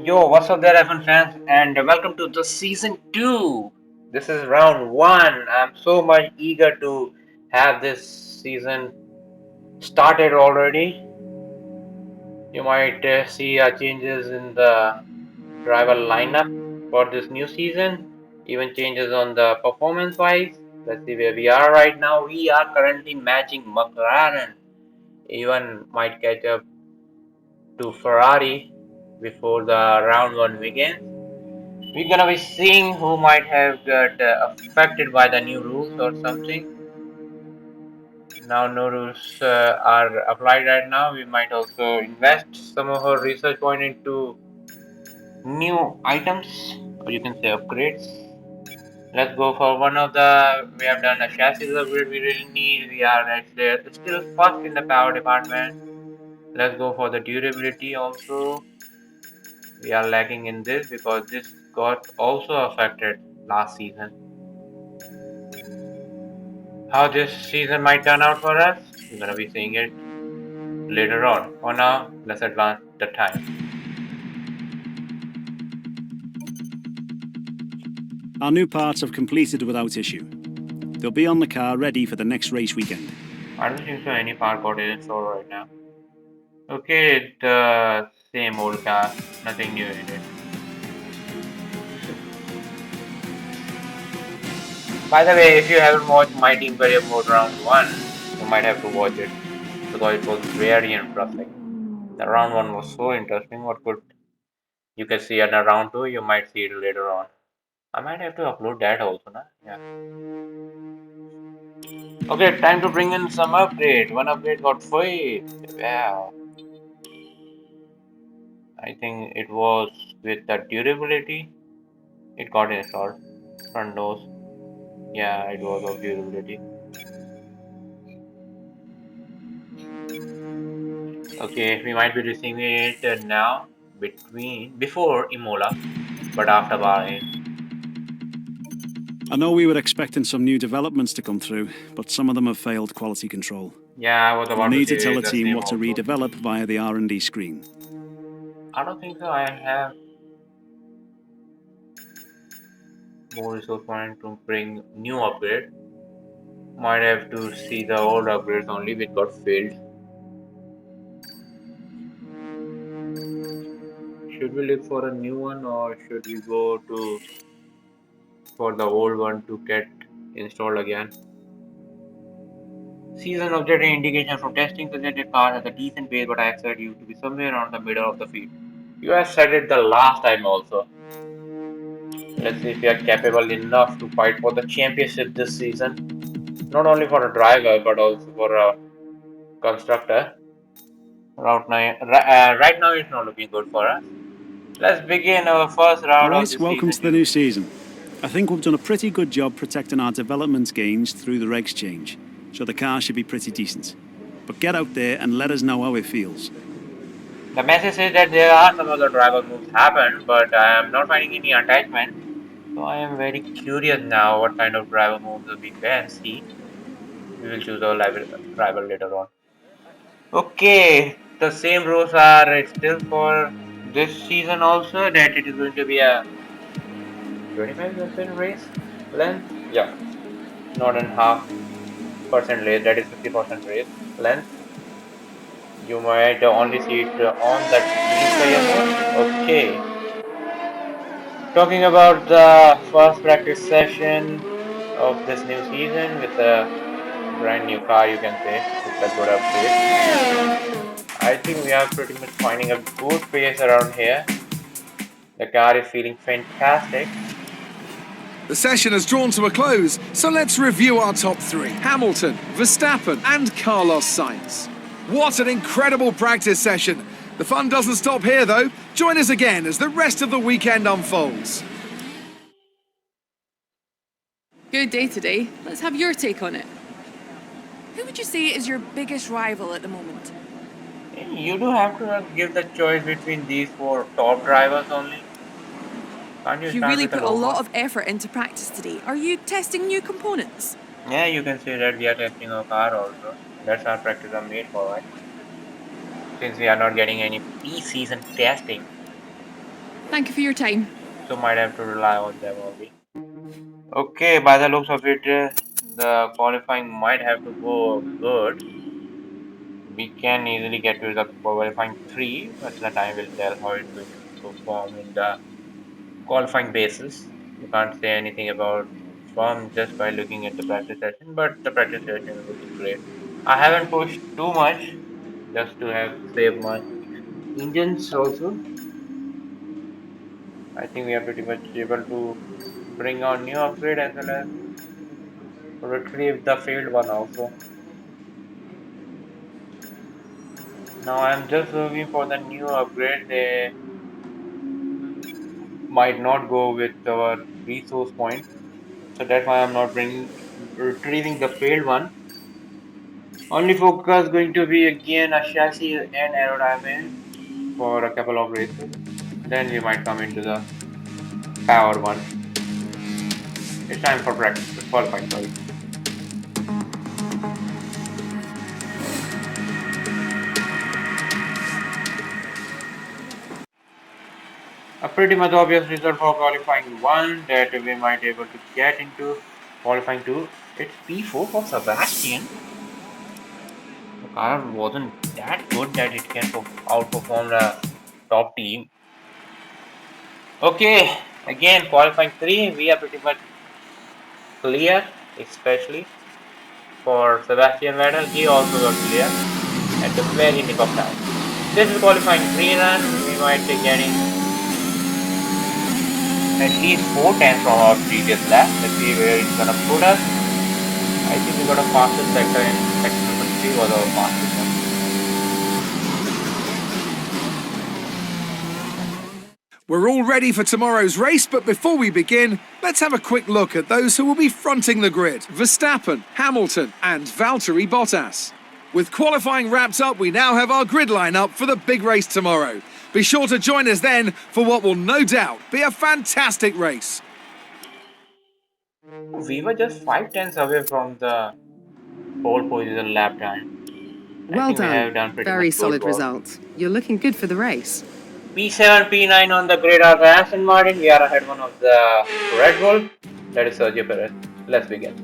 Yo, what's up there, F1 fans, and welcome to the season 2. This is round 1. I'm so much eager to have this season started already. You might see changes in the driver lineup for this new season, even changes on the performance wise. Let's see where we are right now. We are currently matching McLaren, even might catch up to Ferrari before the round 1 begins. We're gonna be seeing who might have got affected by the new rules or something. Now no rules are applied right now. We might also invest some of our research point into new items, or you can say upgrades. Let's go for one of the. We have done a chassis upgrade we really need. We are actually still first in the power department. Let's go for the durability also. We are lacking in this because this got also affected last season. How this season might turn out for us, we're gonna be seeing it later on. For now, let's advance the time. Our new parts have completed without issue. They'll be on the car ready for the next race weekend. I don't think so any part code is installed right now. Okay, the same old car, nothing new in it. By the way, if you haven't watched My Team Career Mode Round 1, you might have to watch it because it was very interesting. The round 1 was so interesting. What could you can see in the round 2, you might see it later on. I might have to upload that also, na? Yeah. Okay, time to bring in some upgrade. One upgrade got free. Wow. I think it was with the durability. It got installed. Front doors. Yeah, it was of durability. Okay, we might be receiving it now before Imola, but after Bahrain. I know we were expecting some new developments to come through, but some of them have failed quality control. Yeah, I was We'll about to need to say tell the the team same what to also. redevelop via the R&D screen. I don't think so. I have more resource point to bring new upgrade. Might have to see the old upgrades only which got failed. Should we look for a new one or should we go to for the old one to get installed again? Season objective indication from testing suggested car has a decent pace, but I expect you to be somewhere around the middle of the field. You have said it the last time also. Let's see if you are capable enough to fight for the championship this season. Not only for a driver, but also for a constructor. Right now, it's not looking good for us. Let's begin our first All round of right, the welcome season to the 2. new season. I think we've done a pretty good job protecting our development gains through the regs change, so the car should be pretty decent. But get out there and let us know how it feels. The message says that there are some other driver moves happen, but I am not finding any attachment. So I am very curious now what kind of driver moves we can see. We will choose our driver later on. Okay, the same rules are still for this season also, that it is going to be a 25% race length. Yeah, not in half percent race, that is 50% race length. You might only see it on the team player mode. Okay. Talking about the first practice session of this new season with a brand new car, you can say, with a good upgrade. I think we are pretty much finding a good pace around here. The car is feeling fantastic. The session has drawn to a close, so let's review our top three. Hamilton, Verstappen and Carlos Sainz. What an incredible practice session. The fun doesn't stop here though. Join us again as the rest of the weekend unfolds. Good day today. Let's have your take on it. Who would you say is your biggest rival at the moment? You do have to give the choice between these four top drivers only. Can't you You start really with a put a low lot one? of effort into practice today. Are you testing new components? Yeah, you can say that we are testing our car also. That's our practice are made for, right? Since we are not getting any pre-season testing. Thank you for your time. So might have to rely on them only. Okay, by the looks of it, the qualifying might have to go good. We can easily get to the qualifying 3, but the time will tell how it's going to perform in the qualifying basis. You can't say anything about form just by looking at the practice session, but the practice session is looking great. I haven't pushed too much just to have save my engines also. I think we are pretty much able to bring on new upgrade as well as retrieve the failed one also. Now I'm just looking for the new upgrade. They might not go with our resource point, so that's why I'm not bringing retrieving the failed one. Only focus going to be again a chassis and aerodynamics for a couple of races. Then we might come into the power one. It's time for practice qualifying, sorry. A pretty much obvious result for qualifying 1 that we might able to get into qualifying 2. It's P4 for Sebastian. The car wasn't that good that it can outperform the top team. Okay, again qualifying 3, we are pretty much clear, especially for Sebastian Vettel. He also got clear at the very nick of time. This is qualifying 3 run. We might be getting at least 4 times from our previous lap. Let's see where it's gonna put us. I think we got a fastest sector in sector number 3 was our fastest one. We're all ready for tomorrow's race, but before we begin, let's have a quick look at those who will be fronting the grid. Verstappen, Hamilton and Valtteri Bottas. With qualifying wrapped up, we now have our grid lineup for the big race tomorrow. Be sure to join us then for what will no doubt be a fantastic race. We were just 5 tenths away from the pole position lap time. Well I think we have done. done pretty Very much good solid work. result. You're looking good for the race. P7, P9 on the grid are the Aston Martin. We are ahead one of the Red Bull. That is Sergio Perez. Let's begin.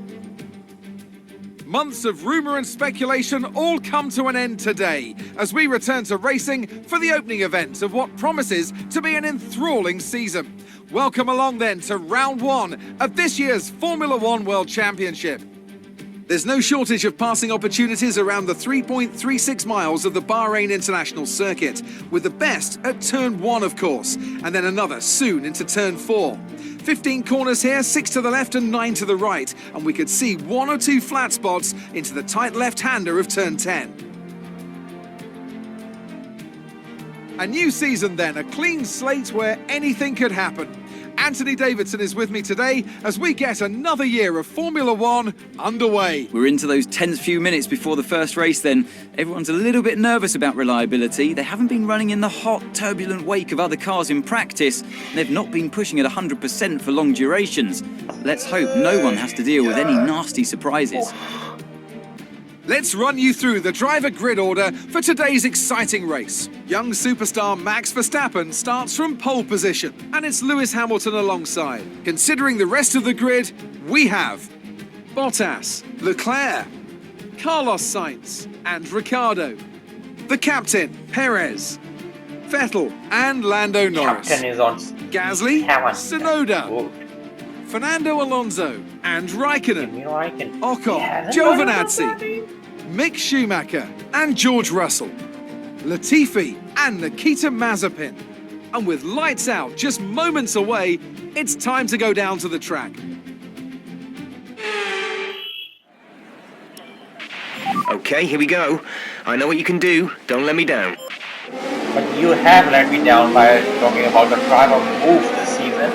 Months of rumour and speculation all come to an end today as we return to racing for the opening event of what promises to be an enthralling season. Welcome along then to round 1 of this year's Formula One World Championship. There's no shortage of passing opportunities around the 3.36 miles of the Bahrain International Circuit, with the best at turn 1 of course, and then another soon into turn 4. 15 corners here, 6 to the left and 9 to the right, and we could see 1 or 2 flat spots into the tight left-hander of turn 10. A new season then, a clean slate where anything could happen. Anthony Davidson is with me today as we get another year of Formula One underway. We're into those tense few minutes before the first race then. Everyone's a little bit nervous about reliability. They haven't been running in the hot, turbulent wake of other cars in practice. They've not been pushing at 100% for long durations. Let's hope no one has to deal with any nasty surprises. Let's run you through the driver grid order for today's exciting race. Young superstar Max Verstappen starts from pole position, and it's Lewis Hamilton alongside. Considering the rest of the grid, we have Bottas, Leclerc, Carlos Sainz and Ricciardo. The captain, Perez, Vettel and Lando Norris. Captain is on. Gasly, Tsunoda, Good. Fernando Alonso and Raikkonen. Kimi Raikkonen. Ocon, Yeah, Giovinazzi, Mick Schumacher and George Russell, Latifi and Nikita Mazepin. And with lights out just moments away, it's time to go down to the track. Okay, here we go. I know what you can do. Don't let me down. But you have let me down by talking about the driver move this season.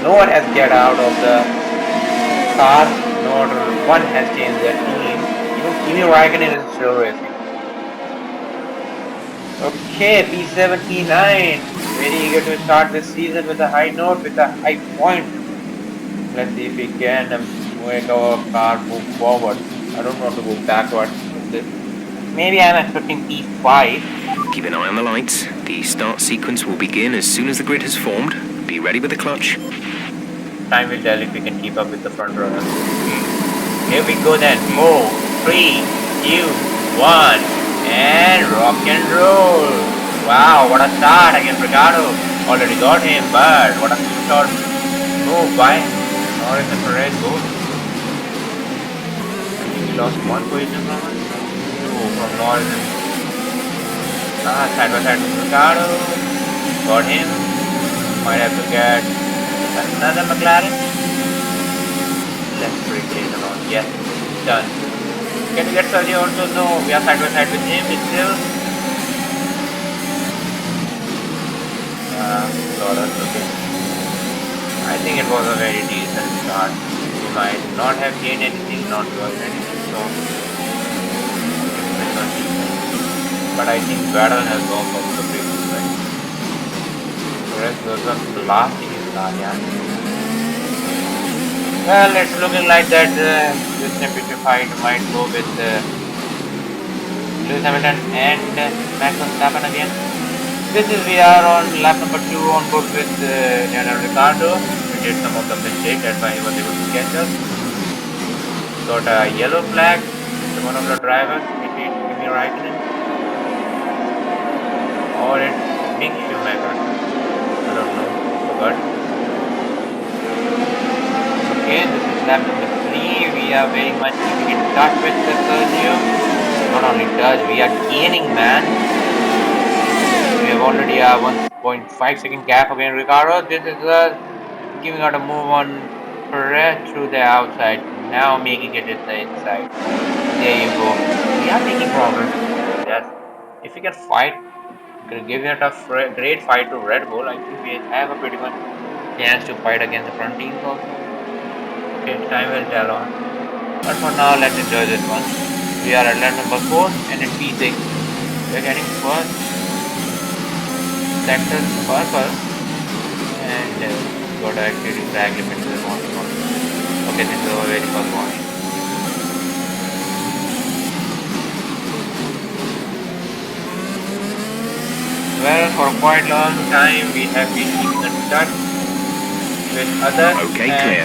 No one has get out of the car, nor one has changed their team. Even Kimi Raikkonen is still racing. Okay, P7, P9. Very eager to start this season with a high note, with a high point. Let's see if we can make our car move forward. I don't want to go backwards with this. Maybe I'm expecting P5. Keep an eye on the lights. The start sequence will begin as soon as the grid has formed. Be ready with the clutch. Time will tell if we can keep up with the front runners. Okay. Here we go then. 4, 3, 2, 1, and rock and roll. Wow, what a start against Ricardo. Already got him, but what a short move by Norris and Perez both. I think we lost one position from us. Oh, from Norris and side by side with Ricardo. Got him. Might have to get another McLaren. Let's break later on. Yes, done. Can we get Sergio also? No, we are side by side with him. It's still. Okay. I think it was a very decent start. We might not have gained anything, not lost anything, so. But I think Battle has gone for the previous right. The rest goes on blasting his car, yeah. Well, it's looking like that this championship fight might go with Lewis Hamilton and Max Verstappen again. We are on lap number 2 on board with Daniel Ricciardo. We did some of the mistakes, that's why he was able to catch us. Got a yellow flag to one of the drivers, maybe Kimi Raikkonen. Or it's Mick Schumacher. I don't know, forgot. Okay, this is lap number 3. We are very much keeping in touch with the Sergio. Not only touch, we are gaining, man. We have already a 1.5 second gap against Ricardo. This is giving out a move on Perez through the outside. Now making it in the inside. There you go. We are making progress. Yes. If we can fight, give it a great fight to Red Bull, I think we have a pretty much chance to fight against the front teams also. Okay, time will tell on. But for now, let's enjoy this one. We are at lap number 4 and it's P6. We are getting first sector purple and got to actually drag limit to the morning. Okay, this is our very first warning. Well, for quite a long time we have been keeping in touch with others. Okay, clear.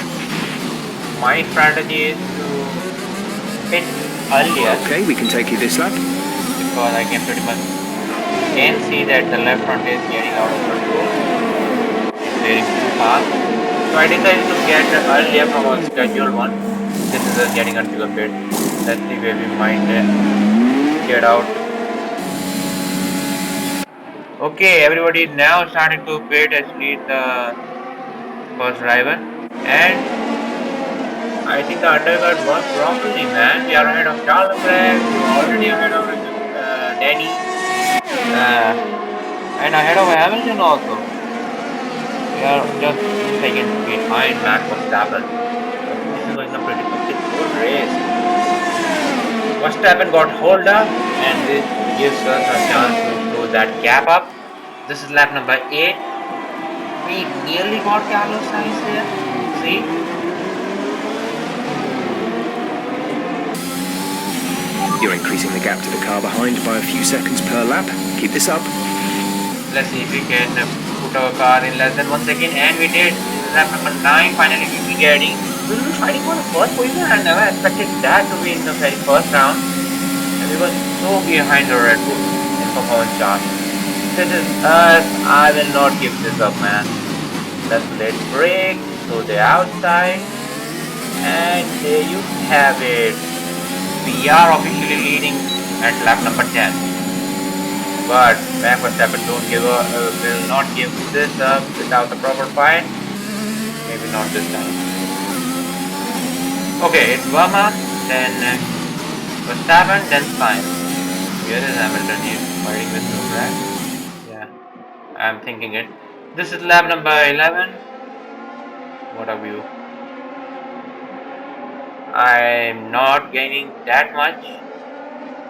My strategy is to pit earlier. Okay, we can take you this lap. Because I can pretty much see that the left front is getting out of control. It's very too fast. So I decided to get earlier from our scheduled one. This is just getting into the pit. Let's see where we might get out. Okay, everybody is now starting to pit, actually the first driver. And I think the undercut worked properly, man. We are ahead of Charles Leclerc, already ahead of Danny. And ahead of Hamilton also. We are just 2 seconds behind Max Verstappen. This is going a pretty good race. Verstappen got hold up and this gives us a chance to close that gap up. This is lap number 8. We nearly got Carlos Sainz there. See? You're increasing the gap to the car behind by a few seconds per lap. Keep this up. Let's see if we can put our car in less than 1 second, and we did. Lap number 9, finally we will be getting. We will be fighting for the first position. I never expected that to be in the very first round. And we were so behind the Red Bull in performance chart. This is us. I will not give this up, man. Let's brake to the outside. And there you have it. We are officially leading at lap number 10. But Max Verstappen will not give this up without the proper fight. Maybe not this time. Okay, it's Verma, then Verstappen, then Sainz. Here is Hamilton, he's fighting with the track. Yeah, I'm thinking it. This is lap number 11. What a view. I'm not gaining that much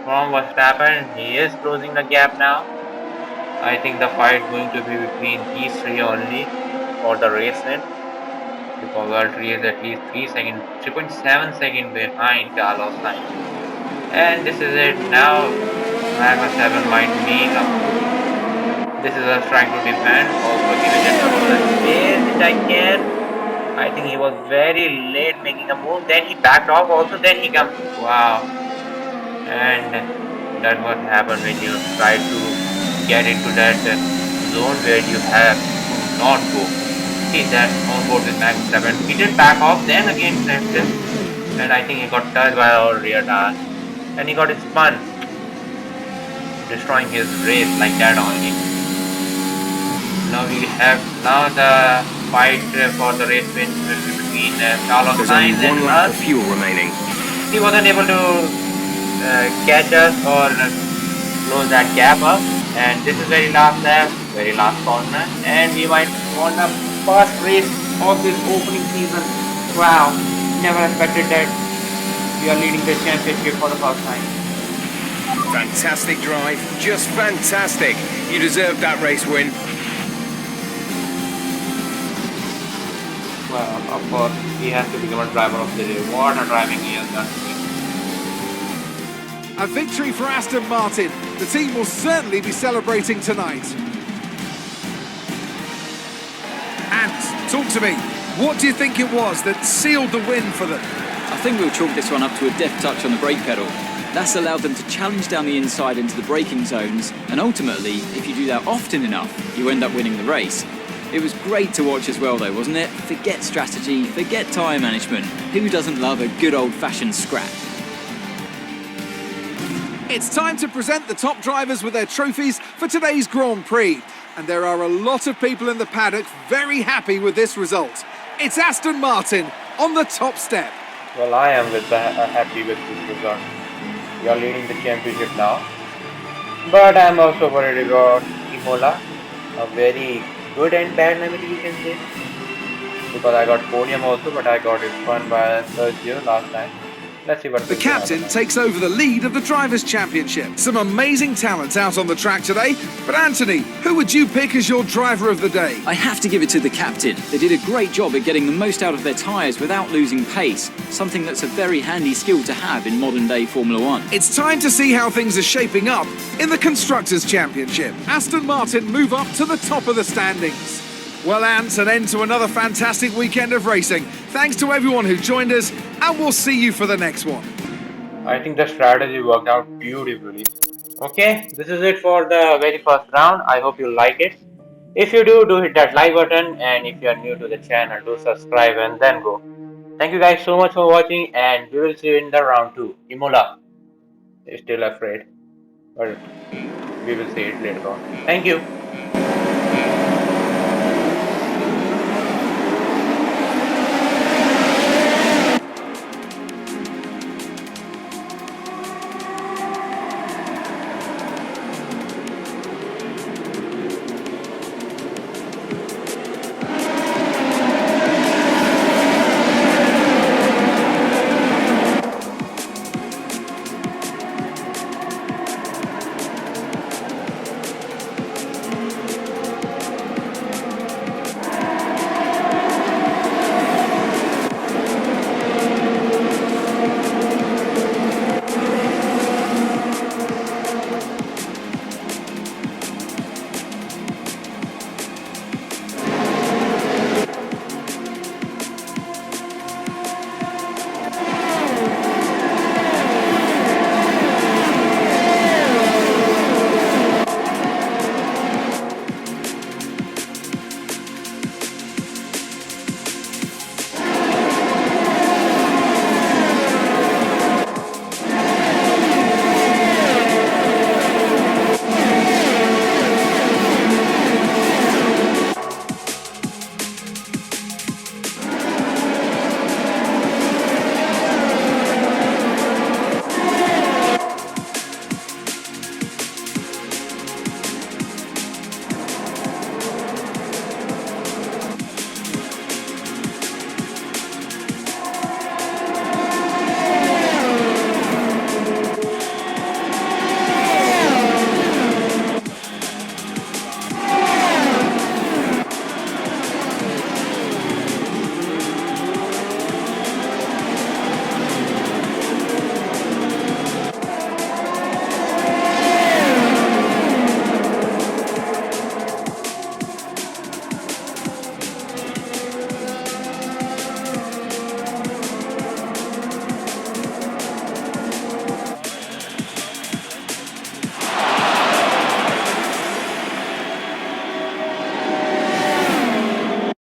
from Verstappen. He is closing the gap now. I think the fight is going to be between these 3 only for the race win. Because Valtteri is at least 3.7 seconds behind Carlos Sainz. And this is it. Now Max Verstappen might make a This is us trying to defend, also giving it all the space which I can. I think he was very late making a move. Then he backed off also. Then he comes. Wow. And that's what happened when you try to get into that zone where you have to not go. See that on board with Max 7. He did back off. Then again sent him. And I think he got touched by our rear tire. And he got his spun. Destroying his race like that only. Now we have the fight for the race win between Carlos There's only Sainz and one lap us. of fuel remaining. He wasn't able to catch us or close that gap up. And this is very last lap, very last corner. And we might won the first race of this opening season. Wow, never expected that we are leading the championship for the first time. Fantastic drive, just fantastic. You deserved that race win. Well, of course, he has to become a driver of the day. What a driving he has done. A victory for Aston Martin. The team will certainly be celebrating tonight. And talk to me. What do you think it was that sealed the win for them? I think we'll chalk this one up to a deft touch on the brake pedal. That's allowed them to challenge down the inside into the braking zones, and ultimately, if you do that often enough, you end up winning the race. It was great to watch as well though, wasn't it? Forget strategy, forget tyre management. Who doesn't love a good old-fashioned scrap? It's time to present the top drivers with their trophies for today's Grand Prix. And there are a lot of people in the paddock very happy with this result. It's Aston Martin on the top step. Well, I am happy with this result. We are leading the championship now. But I'm also worried about Imola. A very good and bad memory, you can say. Because I got podium also, but I got it spun by Sergio last time. Let's see what The captain takes over the lead of the Drivers' Championship. Some amazing talents out on the track today. But Anthony, who would you pick as your driver of the day? I have to give it to the captain. They did a great job at getting the most out of their tyres without losing pace, something that's a very handy skill to have in modern-day Formula One. It's time to see how things are shaping up in the Constructors' Championship. Aston Martin move up to the top of the standings. Well, Ant, an end to another fantastic weekend of racing. Thanks to everyone who joined us, and we'll see you for the next one. I think the strategy worked out beautifully. Okay, this is it for the very first round. I hope you like it. If you do hit that like button, and if you are new to the channel, do subscribe and then go. Thank you guys so much for watching, and we will see you in the round 2. Imola is still afraid, but we will see it later on. Thank you.